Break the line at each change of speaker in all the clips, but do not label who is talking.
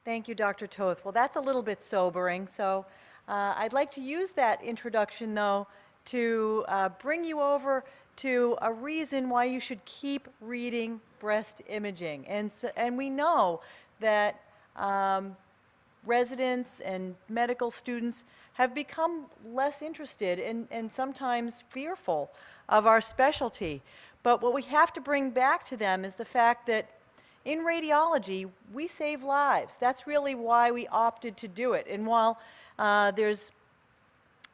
Thank you, Dr. Toth. Well, that's a little bit sobering. So I'd like to use that introduction, though, to bring you over to a reason why you should keep reading breast imaging. And we know that residents and medical students have become less interested and sometimes fearful of our specialty. But what we have to bring back to them is the fact that in radiology, we save lives. That's really why we opted to do it. And while there's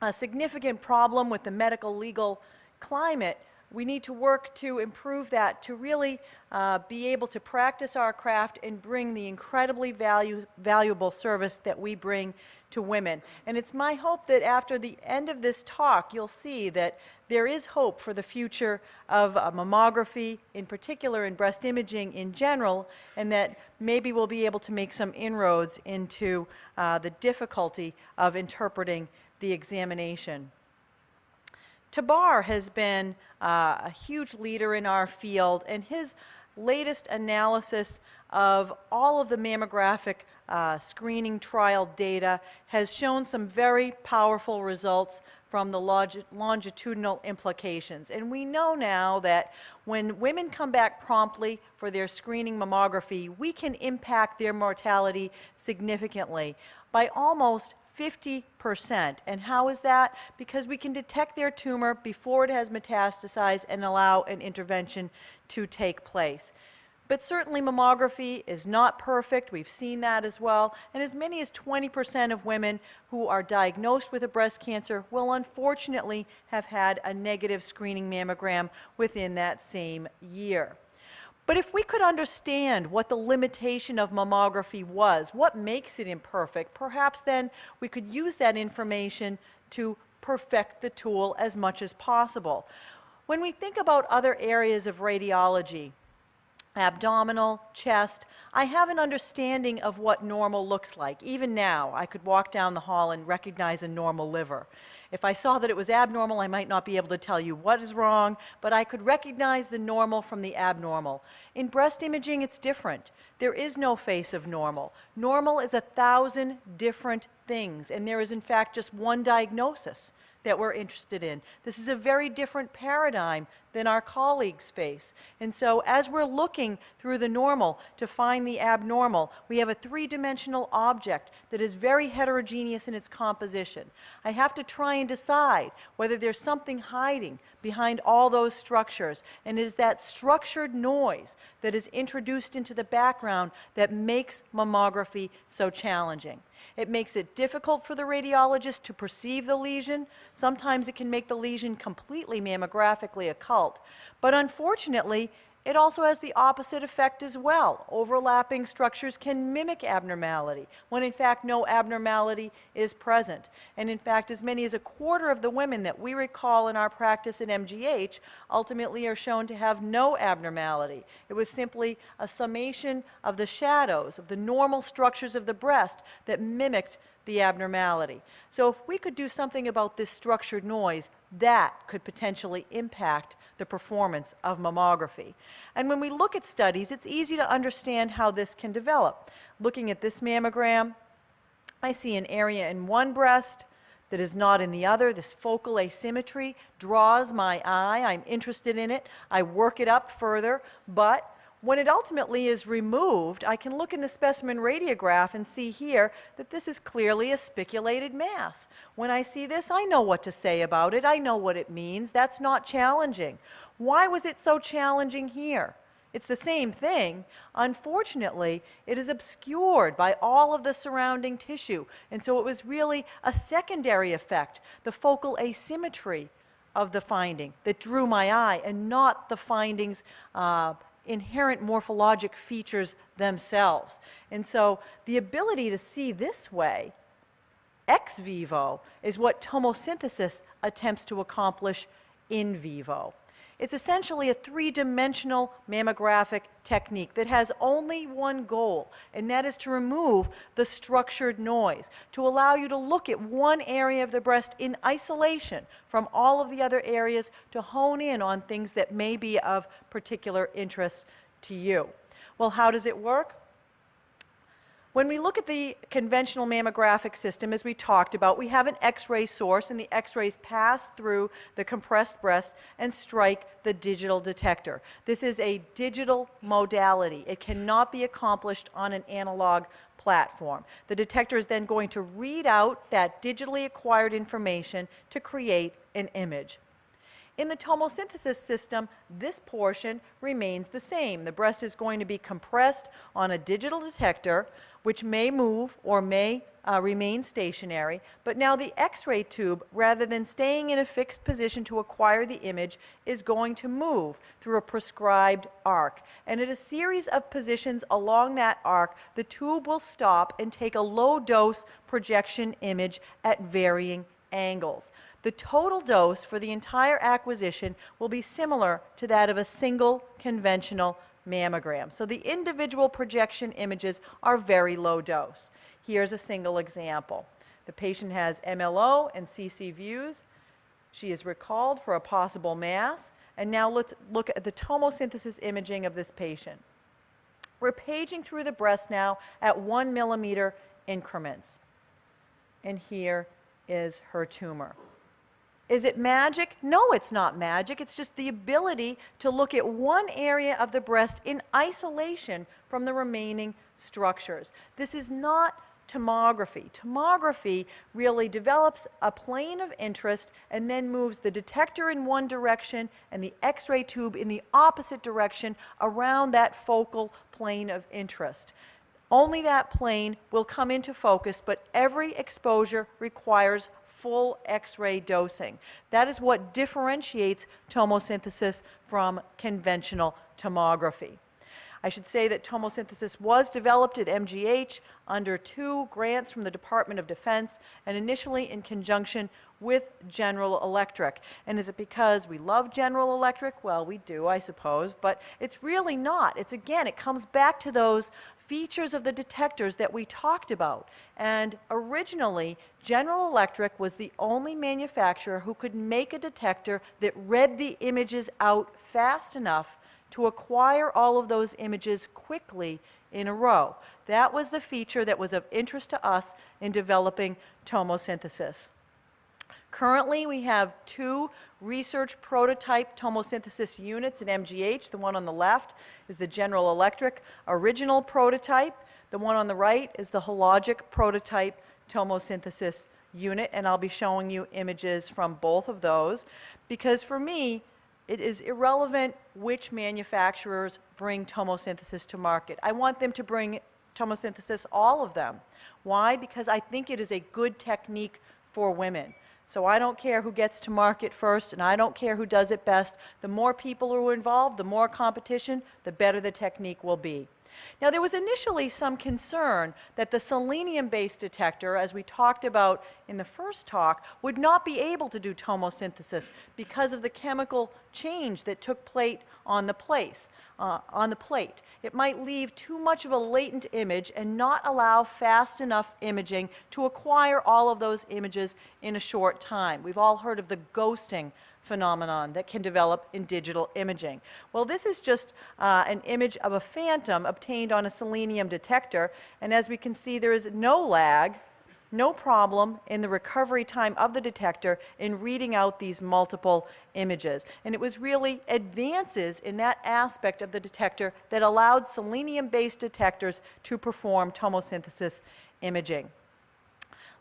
a significant problem with the medical legal climate, we need to work to improve that to really be able to practice our craft and bring the incredibly valuable service that we bring to women. And it's my hope that after the end of this talk, you'll see that there is hope for the future of mammography, in particular in breast imaging in general, and that maybe we'll be able to make some inroads into the difficulty of interpreting the examination. Tabar has been a huge leader in our field, and his latest analysis of all of the mammographic screening trial data has shown some very powerful results from the longitudinal implications. And we know now that when women come back promptly for their screening mammography, we can impact their mortality significantly by almost 50%. And how is that? Because we can detect their tumor before it has metastasized and allow an intervention to take place. But certainly mammography is not perfect. We've seen that as well. And as many as 20% of women who are diagnosed with a breast cancer will unfortunately have had a negative screening mammogram within that same year. But if we could understand what the limitation of mammography was, what makes it imperfect, perhaps then we could use that information to perfect the tool as much as possible. When we think about other areas of radiology, abdominal, chest, I have an understanding of what normal looks like. Even now, I could walk down the hall and recognize a normal liver. If I saw that it was abnormal, I might not be able to tell you what is wrong, but I could recognize the normal from the abnormal. In breast imaging, it's different. There is no face of normal. Normal is 1,000 different things, and there is in fact just one diagnosis that we're interested in. This is a very different paradigm than our colleagues face. And so as we're looking through the normal to find the abnormal, we have a three-dimensional object that is very heterogeneous in its composition. I have to try and decide whether there's something hiding behind all those structures, and it is that structured noise that is introduced into the background that makes mammography so challenging. It makes it difficult for the radiologist to perceive the lesion. Sometimes it can make the lesion completely mammographically occult. But unfortunately, it also has the opposite effect as well. Overlapping structures can mimic abnormality, when in fact no abnormality is present. And in fact, as many as a quarter of the women that we recall in our practice in MGH ultimately are shown to have no abnormality. It was simply a summation of the shadows of the normal structures of the breast that mimicked the abnormality. So if we could do something about this structured noise, that could potentially impact the performance of mammography. And when we look at studies, it's easy to understand how this can develop. Looking at this mammogram, I see an area in one breast that is not in the other. This focal asymmetry draws my eye. I'm interested in it. I work it up further, but when it ultimately is removed, I can look in the specimen radiograph and see here that this is clearly a spiculated mass. When I see this, I know what to say about it. I know what it means. That's not challenging. Why was it so challenging here? It's the same thing. Unfortunately, it is obscured by all of the surrounding tissue. And so it was really a secondary effect, the focal asymmetry of the finding that drew my eye, and not the findings inherent morphologic features themselves. And so the ability to see this way, ex vivo, is what tomosynthesis attempts to accomplish in vivo. It's essentially a three-dimensional mammographic technique that has only one goal, and that is to remove the structured noise, to allow you to look at one area of the breast in isolation from all of the other areas, to hone in on things that may be of particular interest to you. Well, how does it work? When we look at the conventional mammographic system, as we talked about, we have an X-ray source, and the X-rays pass through the compressed breast and strike the digital detector. This is a digital modality. It cannot be accomplished on an analog platform. The detector is then going to read out that digitally acquired information to create an image. In the tomosynthesis system, this portion remains the same. The breast is going to be compressed on a digital detector, which may move or may remain stationary, but now the X-ray tube, rather than staying in a fixed position to acquire the image, is going to move through a prescribed arc. And at a series of positions along that arc, the tube will stop and take a low-dose projection image at varying angles. The total dose for the entire acquisition will be similar to that of a single conventional mammogram. So the individual projection images are very low dose. Here's a single example. The patient has MLO and CC views. She is recalled for a possible mass. And now let's look at the tomosynthesis imaging of this patient. We're paging through the breast now at 1 millimeter increments. And here is her tumor. Is it magic? No, it's not magic. It's just the ability to look at one area of the breast in isolation from the remaining structures. This is not tomography. Tomography really develops a plane of interest and then moves the detector in one direction and the X-ray tube in the opposite direction around that focal plane of interest. Only that plane will come into focus, but every exposure requires full X-ray dosing. That is what differentiates tomosynthesis from conventional tomography. I should say that tomosynthesis was developed at MGH under 2 grants from the Department of Defense and initially in conjunction with General Electric. And is it because we love General Electric? Well, we do, I suppose, but it's really not. It's again, it comes back to those features of the detectors that we talked about. And originally, General Electric was the only manufacturer who could make a detector that read the images out fast enough to acquire all of those images quickly in a row. That was the feature that was of interest to us in developing tomosynthesis. Currently, we have 2 research prototype tomosynthesis units at MGH. The one on the left is the General Electric original prototype. The one on the right is the Hologic prototype tomosynthesis unit, and I'll be showing you images from both of those because for me, it is irrelevant which manufacturers bring tomosynthesis to market. I want them to bring tomosynthesis, all of them. Why? Because I think it is a good technique for women. So I don't care who gets to market first, and I don't care who does it best. The more people who are involved, the more competition, the better the technique will be. Now, there was initially some concern that the selenium-based detector, as we talked about in the first talk, would not be able to do tomosynthesis because of the chemical change that took place on the plate. It might leave too much of a latent image and not allow fast enough imaging to acquire all of those images in a short time. We've all heard of the ghosting phenomenon that can develop in digital imaging. Well, this is just an image of a phantom obtained on a selenium detector, and as we can see, there is no lag, no problem in the recovery time of the detector in reading out these multiple images. And it was really advances in that aspect of the detector that allowed selenium-based detectors to perform tomosynthesis imaging.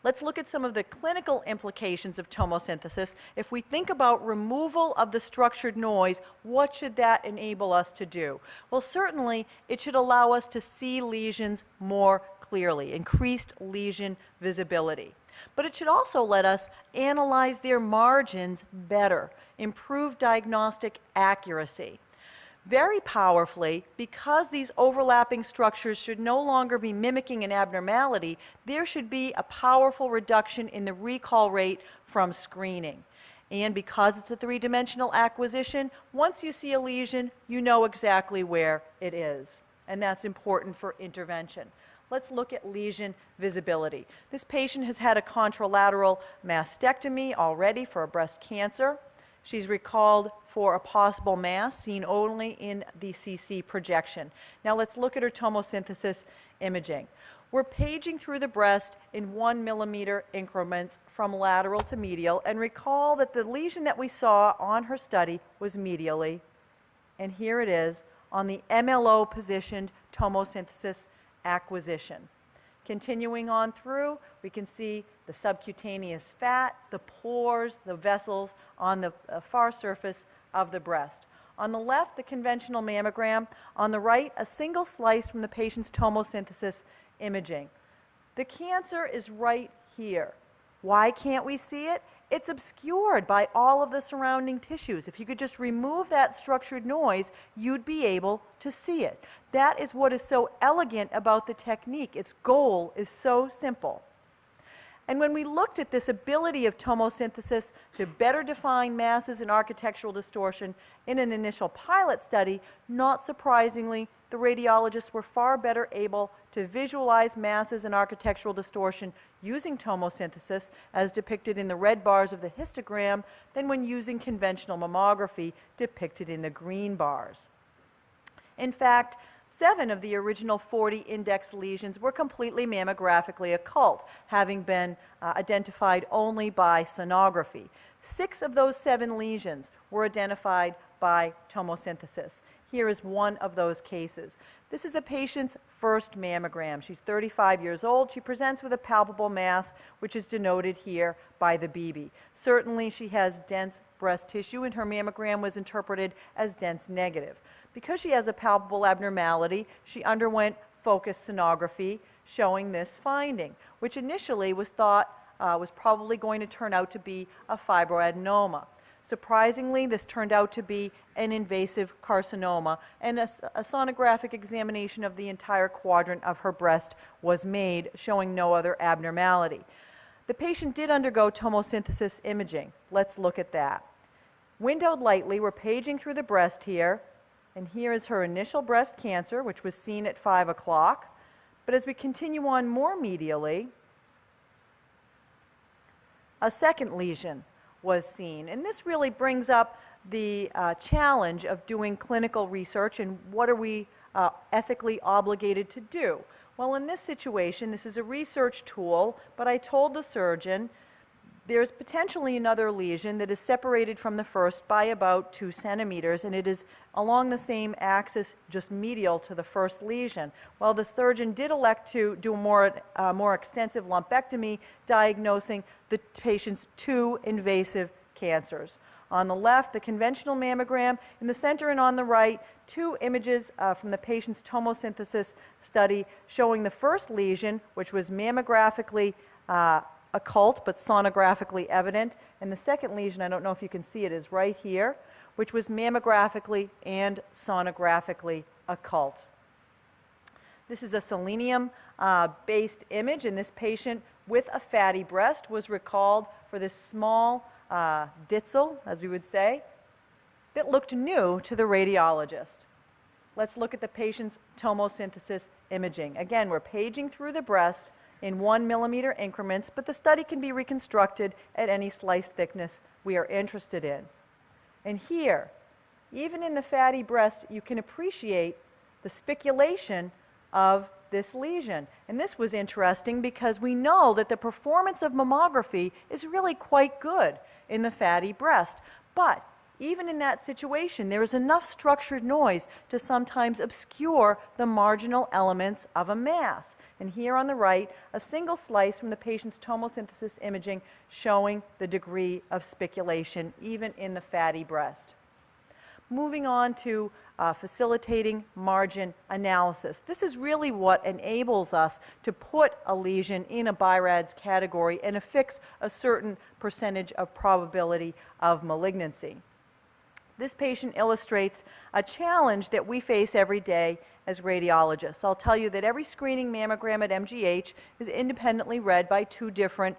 Let's look at some of the clinical implications of tomosynthesis. If we think about removal of the structured noise, what should that enable us to do? Well, certainly it should allow us to see lesions more clearly, increased lesion visibility. But it should also let us analyze their margins better, improve diagnostic accuracy. Very powerfully, because these overlapping structures should no longer be mimicking an abnormality, there should be a powerful reduction in the recall rate from screening. And because it's a 3-dimensional acquisition, once you see a lesion, you know exactly where it is. And that's important for intervention. Let's look at lesion visibility. This patient has had a contralateral mastectomy already for a breast cancer. She's recalled for a possible mass seen only in the CC projection. Now let's look at her tomosynthesis imaging. We're paging through the breast in 1 millimeter increments from lateral to medial, and recall that the lesion that we saw on her study was medially, and here it is on the MLO positioned tomosynthesis acquisition. Continuing on through, we can see the subcutaneous fat, the pores, the vessels on the far surface of the breast. On the left, the conventional mammogram. On the right, a single slice from the patient's tomosynthesis imaging. The cancer is right here. Why can't we see it? It's obscured by all of the surrounding tissues. If you could just remove that structured noise, you'd be able to see it. That is what is so elegant about the technique. Its goal is so simple. And when we looked at this ability of tomosynthesis to better define masses and architectural distortion in an initial pilot study, not surprisingly, the radiologists were far better able to visualize masses and architectural distortion using tomosynthesis, as depicted in the red bars of the histogram, than when using conventional mammography, depicted in the green bars. In fact, 7 of the original 40 index lesions were completely mammographically occult, having been identified only by sonography. 6 of those 7 lesions were identified by tomosynthesis. Here is one of those cases. This is the patient's first mammogram. She's 35 years old. She presents with a palpable mass, which is denoted here by the BB. Certainly, she has dense breast tissue, and her mammogram was interpreted as dense negative. Because she has a palpable abnormality, she underwent focused sonography showing this finding, which initially was thought was probably going to turn out to be a fibroadenoma. Surprisingly, this turned out to be an invasive carcinoma, and a sonographic examination of the entire quadrant of her breast was made, showing no other abnormality. The patient did undergo tomosynthesis imaging. Let's look at that. Windowed lightly, we're paging through the breast here, and here is her initial breast cancer, which was seen at 5 o'clock. But as we continue on more medially, a second lesion was seen. And this really brings up the challenge of doing clinical research and what are we ethically obligated to do. Well, in this situation, this is a research tool, but I told the surgeon there's potentially another lesion that is separated from the first by about 2 centimeters, and it is along the same axis, just medial to the first lesion. Well, the surgeon did elect to do a more extensive lumpectomy, diagnosing the patient's 2 invasive cancers. On the left, the conventional mammogram. In the center and on the right, 2 images from the patient's tomosynthesis study showing the first lesion, which was mammographically occult but sonographically evident, and the second lesion, I don't know if you can see it, is right here, which was mammographically and sonographically occult. This is a SELENIUM based image, and this patient with a fatty breast was recalled for this small ditzel, as we would say, that looked new to the radiologist. Let's look at the patient's tomosynthesis imaging. Again, we're paging through the breast in 1 millimeter increments, but the study can be reconstructed at any slice thickness we are interested in. And here, even in the fatty breast, you can appreciate the spiculation of this lesion. And this was interesting because we know that the performance of mammography is really quite good in the fatty breast. But even in that situation, there is enough structured noise to sometimes obscure the marginal elements of a mass. And here on the right, a single slice from the patient's tomosynthesis imaging showing the degree of spiculation, even in the fatty breast. Moving on to facilitating margin analysis. This is really what enables us to put a lesion in a BI-RADS category and affix a certain percentage of probability of malignancy. This patient illustrates a challenge that we face every day as radiologists. I'll tell you that every screening mammogram at MGH is independently read by 2 different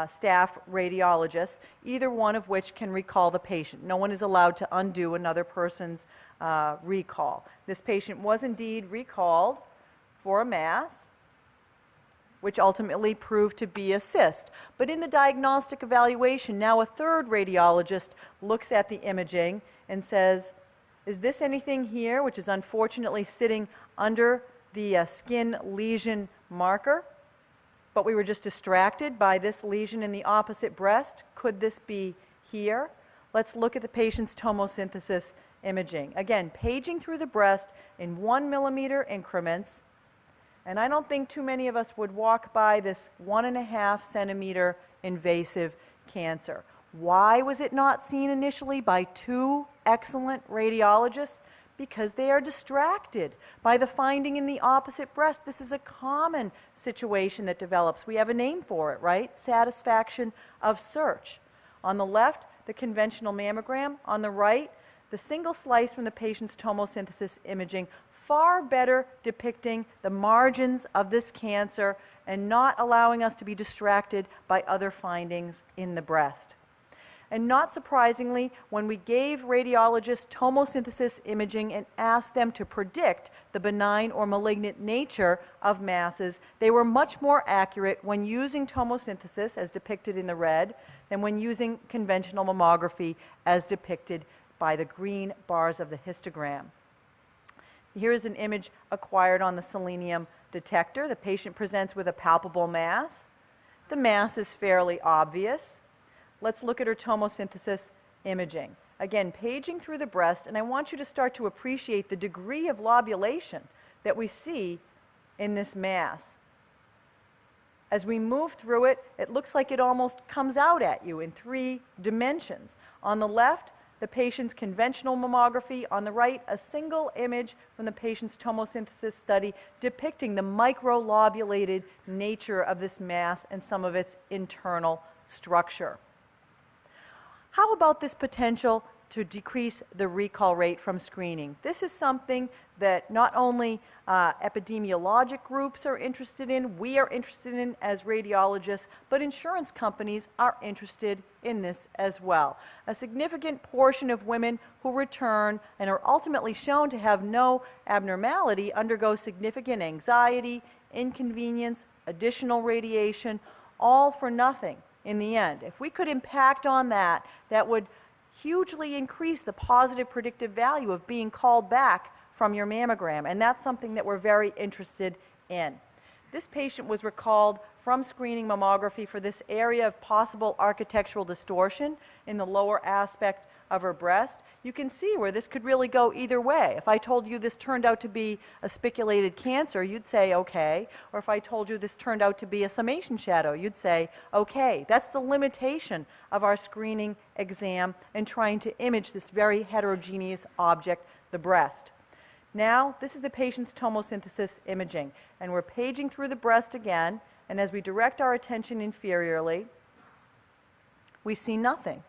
staff radiologists, either one of which can recall the patient. No one is allowed to undo another person's recall. This patient was indeed recalled for a mass, which ultimately proved to be a cyst. But in the diagnostic evaluation, now a 3rd radiologist looks at the imaging and says, is this anything here, which is unfortunately sitting under the skin lesion marker, but we were just distracted by this lesion in the opposite breast. Could this be here? Let's look at the patient's tomosynthesis imaging. Again, paging through the breast in 1 millimeter increments, and I don't think too many of us would walk by this 1.5 centimeter invasive cancer. Why was it not seen initially by 2 excellent radiologists? Because they are distracted by the finding in the opposite breast. This is a common situation that develops. We have a name for it, right? Satisfaction of search. On the left, the conventional mammogram. On the right, the single slice from the patient's tomosynthesis imaging, far better depicting the margins of this cancer and not allowing us to be distracted by other findings in the breast. And not surprisingly, when we gave radiologists tomosynthesis imaging and asked them to predict the benign or malignant nature of masses, they were much more accurate when using tomosynthesis, as depicted in the red, than when using conventional mammography, as depicted by the green bars of the histogram. Here's an image acquired on the SELENIUM detector. The patient presents with a palpable mass. The mass is fairly obvious. Let's look at her tomosynthesis imaging. Again, paging through the breast, and I want you to start to appreciate the degree of lobulation that we see in this mass. As we move through it, it looks like it almost comes out at you in 3 dimensions. On the left, the patient's conventional mammography. On the right, a single image from the patient's tomosynthesis study depicting the microlobulated nature of this mass and some of its internal structure. How about this potential to decrease the recall rate from screening? This is something that not only epidemiologic groups are interested in, we are interested in as radiologists, but insurance companies are interested in this as well. A significant portion of women who return and are ultimately shown to have no abnormality undergo significant anxiety, inconvenience, additional radiation, all for nothing. In the end, if we could impact on that, that would hugely increase the positive predictive value of being called back from your mammogram, and that's something that we're very interested in. This patient was recalled from screening mammography for this area of possible architectural distortion in the lower aspect of her breast. You can see where this could really go either way. If I told you this turned out to be a spiculated cancer, you'd say okay. Or if I told you this turned out to be a summation shadow, you'd say okay. That's the limitation of our screening exam and trying to image this very heterogeneous object, the breast. Now, this is the patient's tomosynthesis imaging, and we're paging through the breast again, and as we direct our attention inferiorly, we see nothing.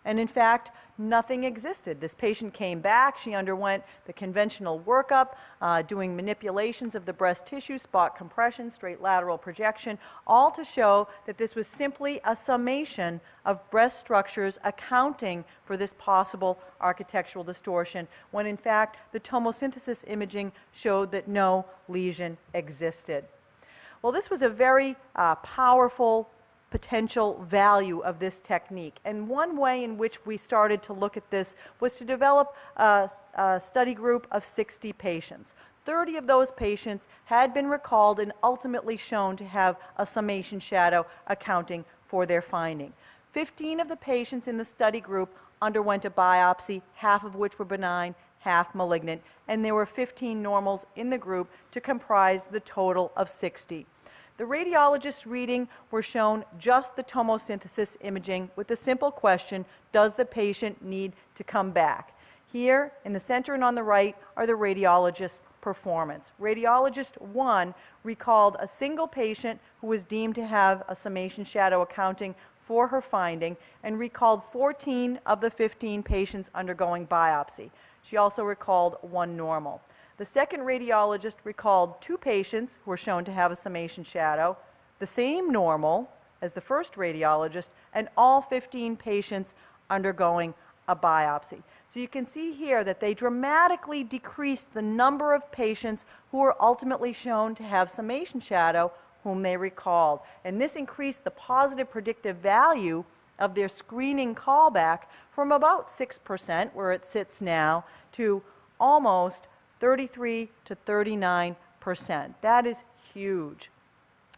And in fact, nothing existed. This patient came back. She underwent the conventional workup, doing manipulations of the breast tissue, spot compression, straight lateral projection, all to show that this was simply a summation of breast structures accounting for this possible architectural distortion, when in fact the tomosynthesis imaging showed that no lesion existed. Well, this was a very powerful potential value of this technique. And one way in which we started to look at this was to develop a study group of 60 patients. 30 of those patients had been recalled and ultimately shown to have a summation shadow accounting for their finding. 15 of the patients in the study group underwent a biopsy, half of which were benign, half malignant, and there were 15 normals in the group to comprise the total of 60. The radiologist's reading were shown just the tomosynthesis imaging with the simple question, does the patient need to come back? Here, in the center and on the right, are the radiologist's performance. Radiologist 1 recalled a single patient who was deemed to have a summation shadow accounting for her finding and recalled 14 of the 15 patients undergoing biopsy. She also recalled 1 normal. The second radiologist recalled 2 patients who were shown to have a summation shadow, the same normal as the first radiologist, and all 15 patients undergoing a biopsy. So you can see here that they dramatically decreased the number of patients who were ultimately shown to have summation shadow whom they recalled. And this increased the positive predictive value of their screening callback from about 6%, where it sits now, to almost 33 to 39%. That is huge.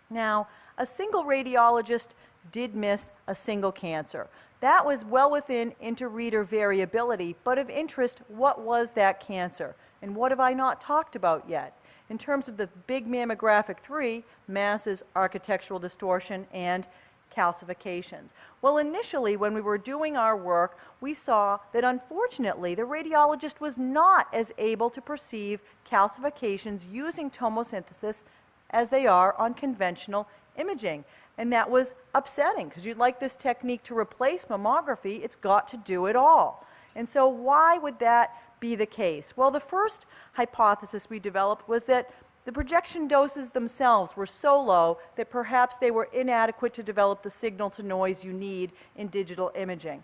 Now, a single radiologist did miss a single cancer. That was well within inter-reader variability, but of interest, what was that cancer? And what have I not talked about yet? In terms of the big mammographic 3, masses, architectural distortion, and calcifications. Well, initially, when we were doing our work, we saw that unfortunately the radiologist was not as able to perceive calcifications using tomosynthesis as they are on conventional imaging. And that was upsetting because you'd like this technique to replace mammography, it's got to do it all. And so why would that be the case? Well, the first hypothesis we developed was that the projection doses themselves were so low that perhaps they were inadequate to develop the signal to noise you need in digital imaging.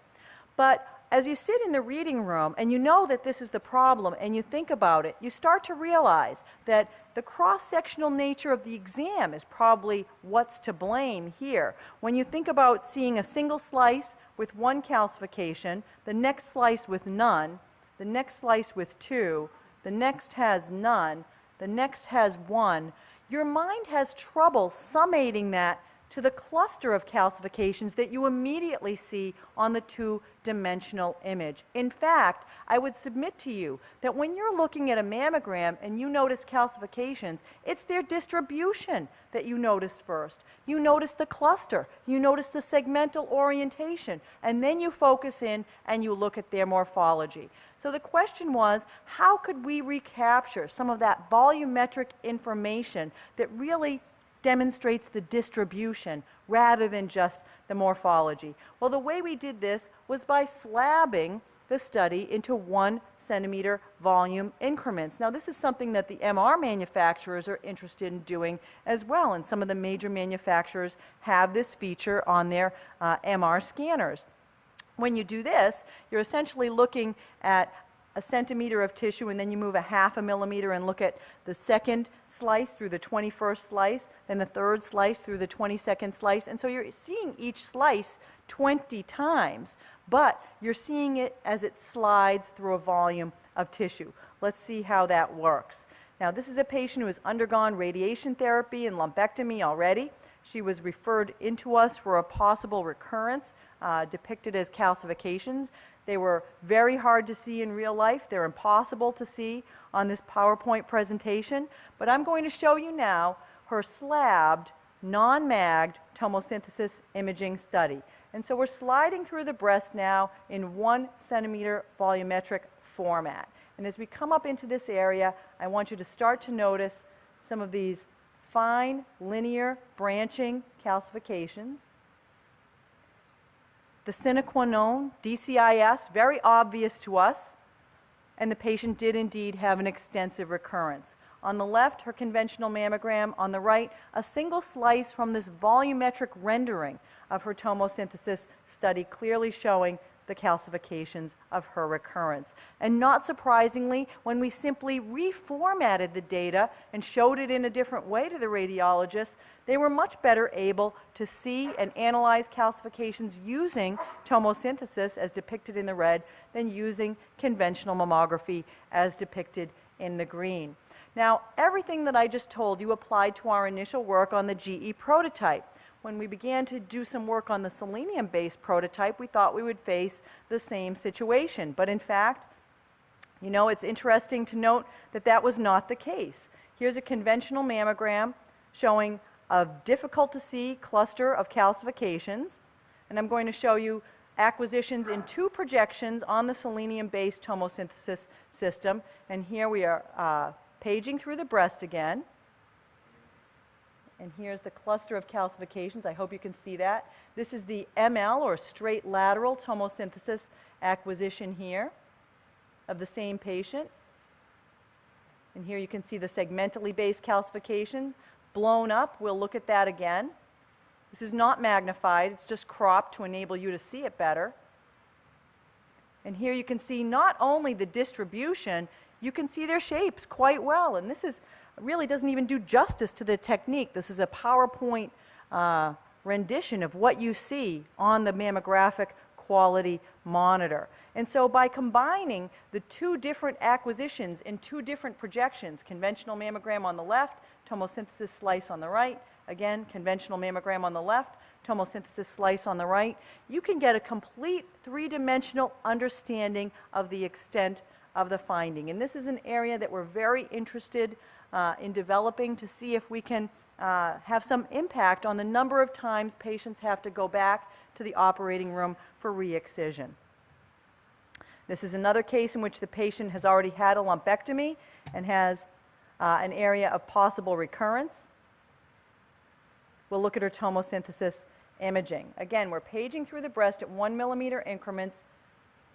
But as you sit in the reading room and you know that this is the problem and you think about it, you start to realize that the cross-sectional nature of the exam is probably what's to blame here. When you think about seeing a single slice with one calcification, the next slice with none, the next slice with two, the next has none, the next has one, your mind has trouble summating that to the cluster of calcifications that you immediately see on the two-dimensional image. In fact, I would submit to you that when you're looking at a mammogram and you notice calcifications, it's their distribution that you notice first. You notice the cluster, you notice the segmental orientation, and then you focus in and you look at their morphology. So the question was, how could we recapture some of that volumetric information that really demonstrates the distribution rather than just the morphology? Well, the way we did this was by slabbing the study into 1 centimeter volume increments. Now, this is something that the MR manufacturers are interested in doing as well, and some of the major manufacturers have this feature on their MR scanners. When you do this, you're essentially looking at a centimeter of tissue, and then you move a half a millimeter and look at the second slice through the 21st slice, then the third slice through the 22nd slice. And so you're seeing each slice 20 times, but you're seeing it as it slides through a volume of tissue. Let's see how that works. Now, this is a patient who has undergone radiation therapy and lumpectomy already. She was referred into us for a possible recurrence depicted as calcifications. They were very hard to see in real life. They're impossible to see on this PowerPoint presentation. But I'm going to show you now her slabbed, non-magged tomosynthesis imaging study. And so we're sliding through the breast now in 1 centimeter volumetric format. And as we come up into this area, I want you to start to notice some of these fine, linear, branching calcifications. The sine qua non, DCIS, very obvious to us, and the patient did indeed have an extensive recurrence. On the left, her conventional mammogram. On the right, a single slice from this volumetric rendering of her tomosynthesis study, clearly showing the calcifications of her recurrence. And not surprisingly, when we simply reformatted the data and showed it in a different way to the radiologists, they were much better able to see and analyze calcifications using tomosynthesis, as depicted in the red, than using conventional mammography, as depicted in the green. Now, everything that I just told you applied to our initial work on the GE prototype. When we began to do some work on the selenium-based prototype, we thought we would face the same situation. But in fact, you know, it's interesting to note that that was not the case. Here's a conventional mammogram showing a difficult-to-see cluster of calcifications. And I'm going to show you acquisitions in 2 projections on the selenium-based tomosynthesis system. And here we are paging through the breast again. And here's the cluster of calcifications. I hope you can see that. This is the ML, or straight lateral tomosynthesis acquisition here of the same patient. And here you can see the segmentally based calcification blown up. We'll look at that again. This is not magnified. It's just cropped to enable you to see it better. And here you can see not only the distribution, you can see their shapes quite well. And this is really doesn't even do justice to the technique. This is a PowerPoint rendition of what you see on the mammographic quality monitor. And so by combining the two different acquisitions in two different projections, conventional mammogram on the left, tomosynthesis slice on the right, again, conventional mammogram on the left, tomosynthesis slice on the right, you can get a complete three-dimensional understanding of the extent of the finding. And this is an area that we're very interested in developing to see if we can have some impact on the number of times patients have to go back to the operating room for re-excision. This is another case in which the patient has already had a lumpectomy and has an area of possible recurrence. We'll look at her tomosynthesis imaging. Again, we're paging through the breast at 1 millimeter increments.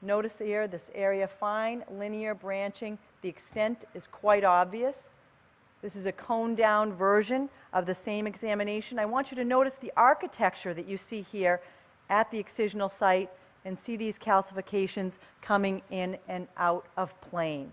Notice here this area, fine linear branching. The extent is quite obvious. This is a cone down version of the same examination. I want you to notice the architecture that you see here at the excisional site and see these calcifications coming in and out of plane.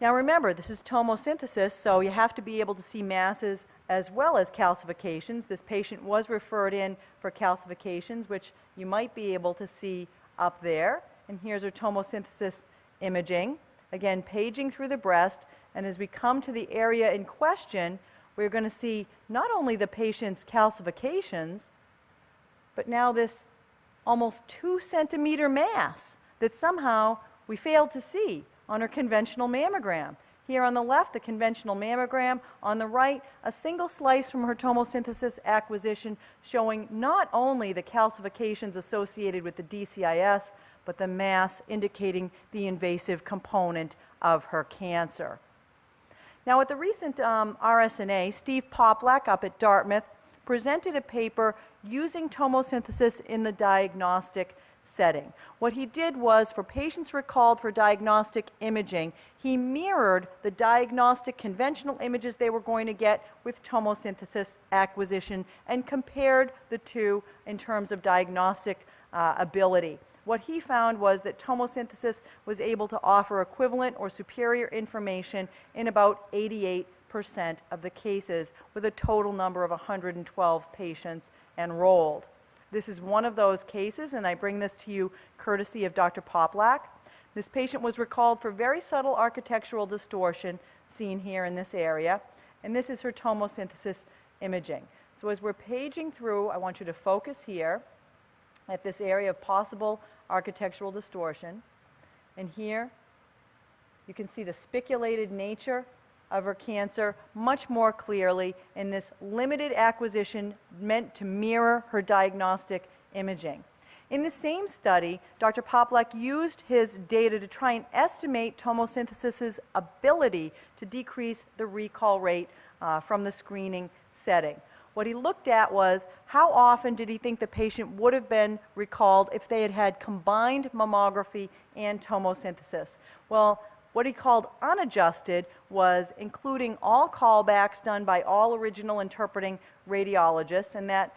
Now remember, this is tomosynthesis, so you have to be able to see masses as well as calcifications. This patient was referred in for calcifications, which you might be able to see up there. And here's her tomosynthesis imaging. Again, paging through the breast, and as we come to the area in question, we're going to see not only the patient's calcifications, but now this almost 2-centimeter mass that somehow we failed to see on her conventional mammogram. Here on the left, the conventional mammogram. On the right, a single slice from her tomosynthesis acquisition showing not only the calcifications associated with the DCIS, but the mass indicating the invasive component of her cancer. Now, at the recent RSNA, Steve Poplack up at Dartmouth presented a paper using tomosynthesis in the diagnostic setting. What he did was, for patients recalled for diagnostic imaging, he mirrored the diagnostic conventional images they were going to get with tomosynthesis acquisition and compared the two in terms of diagnostic ability. What he found was that tomosynthesis was able to offer equivalent or superior information in about 88% of the cases, with a total number of 112 patients enrolled. This is one of those cases, and I bring this to you courtesy of Dr. Poplack. This patient was recalled for very subtle architectural distortion seen here in this area, and this is her tomosynthesis imaging. So as we're paging through, I want you to focus here at this area of possible architectural distortion, and here you can see the spiculated nature of her cancer much more clearly in this limited acquisition meant to mirror her diagnostic imaging. In the same study, Dr. Poplack used his data to try and estimate tomosynthesis's ability to decrease the recall rate from the screening setting. What he looked at was how often did he think the patient would have been recalled if they had had combined mammography and tomosynthesis. Well, what he called unadjusted was including all callbacks done by all original interpreting radiologists, and that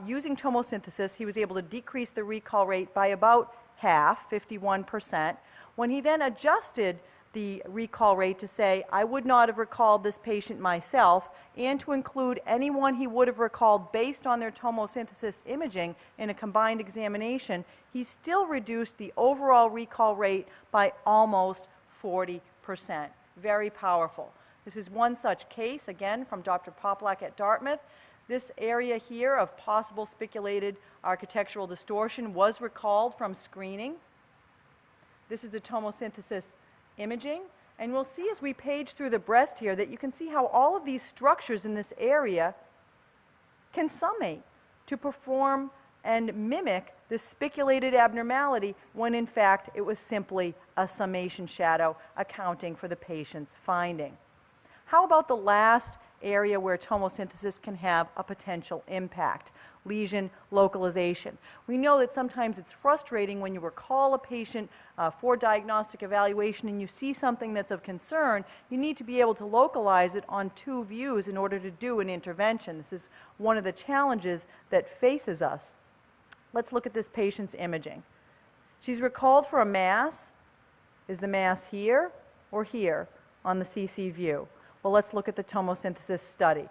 using tomosynthesis, he was able to decrease the recall rate by about half, 51%. When he then adjusted the recall rate to say, I would not have recalled this patient myself, and to include anyone he would have recalled based on their tomosynthesis imaging in a combined examination, he still reduced the overall recall rate by almost 40%. Very powerful. This is one such case, again, from Dr. Poplack at Dartmouth. This area here of possible spiculated architectural distortion was recalled from screening. This is the tomosynthesis imaging, and we'll see as we page through the breast here that you can see how all of these structures in this area can summate to perform and mimic this spiculated abnormality when in fact it was simply a summation shadow accounting for the patient's finding. How about the last area where tomosynthesis can have a potential impact? Lesion localization. We know that sometimes it's frustrating when you recall a patient for diagnostic evaluation and you see something that's of concern. You need to be able to localize it on two views in order to do an intervention. This is one of the challenges that faces us. Let's look at this patient's imaging. She's recalled for a mass. Is the mass here or here on the CC view? Well, let's look at the tomosynthesis study.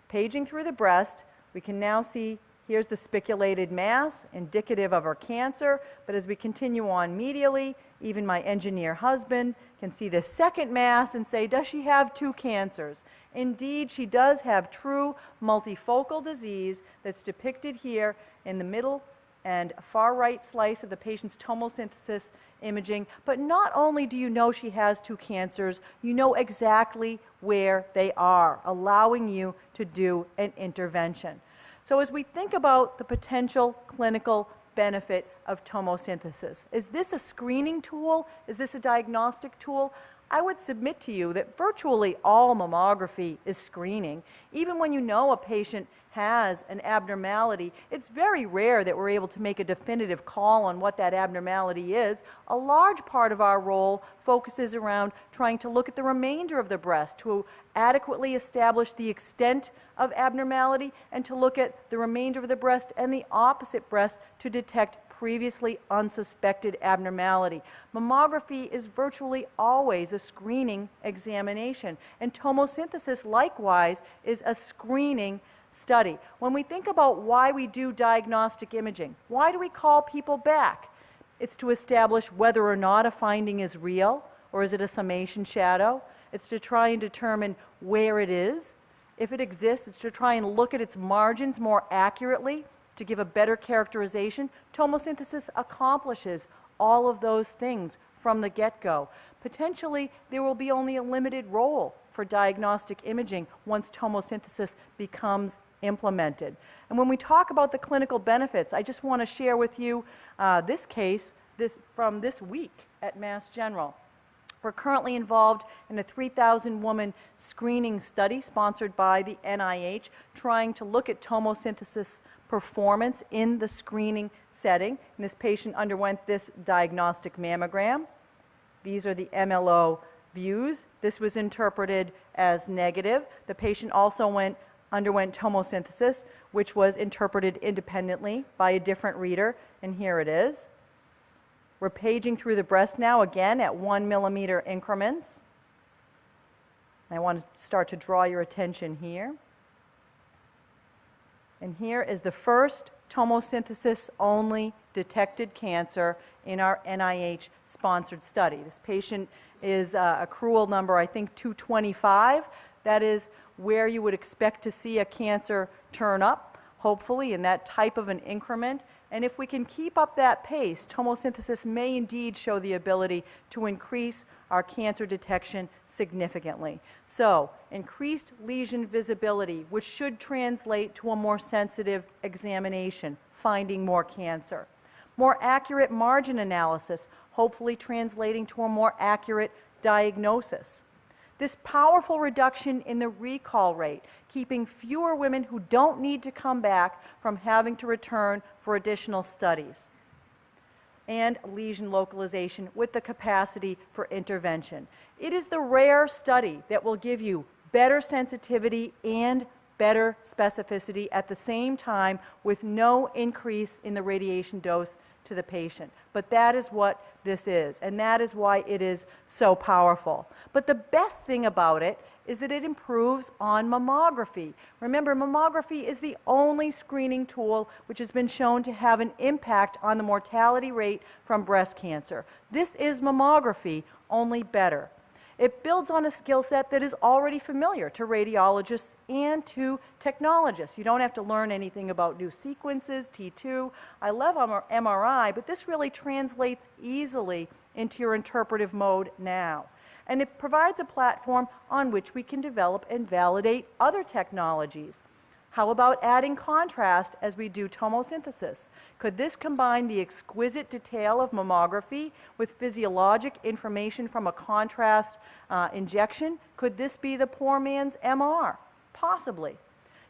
Paging through the breast, we can now see Here's the spiculated mass, indicative of her cancer, but as we continue on medially, even my engineer husband can see the second mass and say, does she have two cancers? Indeed, she does have true multifocal disease that's depicted here in the middle and far right slice of the patient's tomosynthesis imaging. But not only do you know she has two cancers, you know exactly where they are, allowing you to do an intervention. So as we think about the potential clinical benefit of tomosynthesis, is this a screening tool? Is this a diagnostic tool? I would submit to you that virtually all mammography is screening. Even when you know a patient has an abnormality, it's very rare that we're able to make a definitive call on what that abnormality is. A large part of our role focuses around trying to look at the remainder of the breast to adequately establish the extent of abnormality and to look at the remainder of the breast and the opposite breast to detect previously unsuspected abnormality. Mammography is virtually always a screening examination, and tomosynthesis likewise is a screening study. When we think about why we do diagnostic imaging, why do we call people back? It's to establish whether or not a finding is real, or is it a summation shadow. It's to try and determine where it is. If it exists, it's to try and look at its margins more accurately to give a better characterization. Tomosynthesis accomplishes all of those things from the get-go. Potentially, there will be only a limited role for diagnostic imaging once tomosynthesis becomes implemented. And when we talk about the clinical benefits, I just want to share with you this case from this week at Mass General. We're currently involved in a 3,000-woman screening study sponsored by the NIH, trying to look at tomosynthesis performance in the screening setting. And this patient underwent this diagnostic mammogram. These are the MLO views. This was interpreted as negative. The patient also underwent tomosynthesis, which was interpreted independently by a different reader, and here it is. We're paging through the breast now, again at 1 millimeter increments. I want to start to draw your attention here. And here is the first tomosynthesis-only detected cancer in our NIH-sponsored study. This patient is accrual number, I think, 225. That is where you would expect to see a cancer turn up, hopefully, in that type of an increment. And if we can keep up that pace, tomosynthesis may indeed show the ability to increase our cancer detection significantly. So, increased lesion visibility, which should translate to a more sensitive examination, finding more cancer. More accurate margin analysis, hopefully translating to a more accurate diagnosis. This powerful reduction in the recall rate, keeping fewer women who don't need to come back from having to return for additional studies. And lesion localization with the capacity for intervention. It is the rare study that will give you better sensitivity and better specificity at the same time with no increase in the radiation dose to the patient. But that is what this is, and that is why it is so powerful. But the best thing about it is that it improves on mammography. Remember, mammography is the only screening tool which has been shown to have an impact on the mortality rate from breast cancer. This is mammography, only better. It builds on a skill set that is already familiar to radiologists and to technologists. You don't have to learn anything about new sequences, T2. I love MRI, but this really translates easily into your interpretive mode now. And it provides a platform on which we can develop and validate other technologies. How about adding contrast as we do tomosynthesis? Could this combine the exquisite detail of mammography with physiologic information from a contrast injection? Could this be the poor man's MR? Possibly.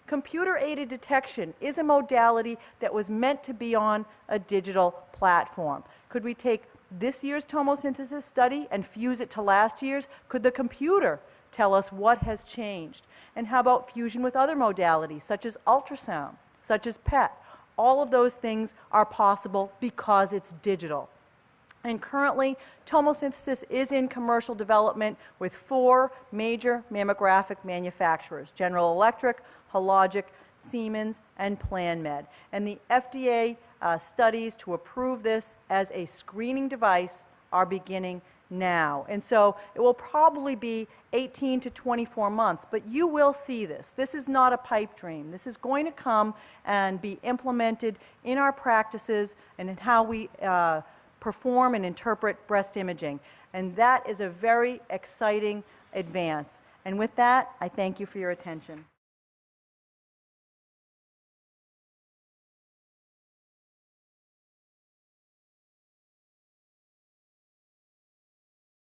Computer-aided detection is a modality that was meant to be on a digital platform. Could we take this year's tomosynthesis study and fuse it to last year's? Could the computer tell us what has changed? And how about fusion with other modalities, such as ultrasound, such as PET? All of those things are possible because it's digital. And currently, tomosynthesis is in commercial development with 4 major mammographic manufacturers: General Electric, Hologic, Siemens, and PlanMed. And the FDA studies to approve this as a screening device are beginning now. And so it will probably be 18 to 24 months, but you will see this. This is not a pipe dream. This is going to come and be implemented in our practices and in how we perform and interpret breast imaging. And that is a very exciting advance. And with that, I thank you for your attention.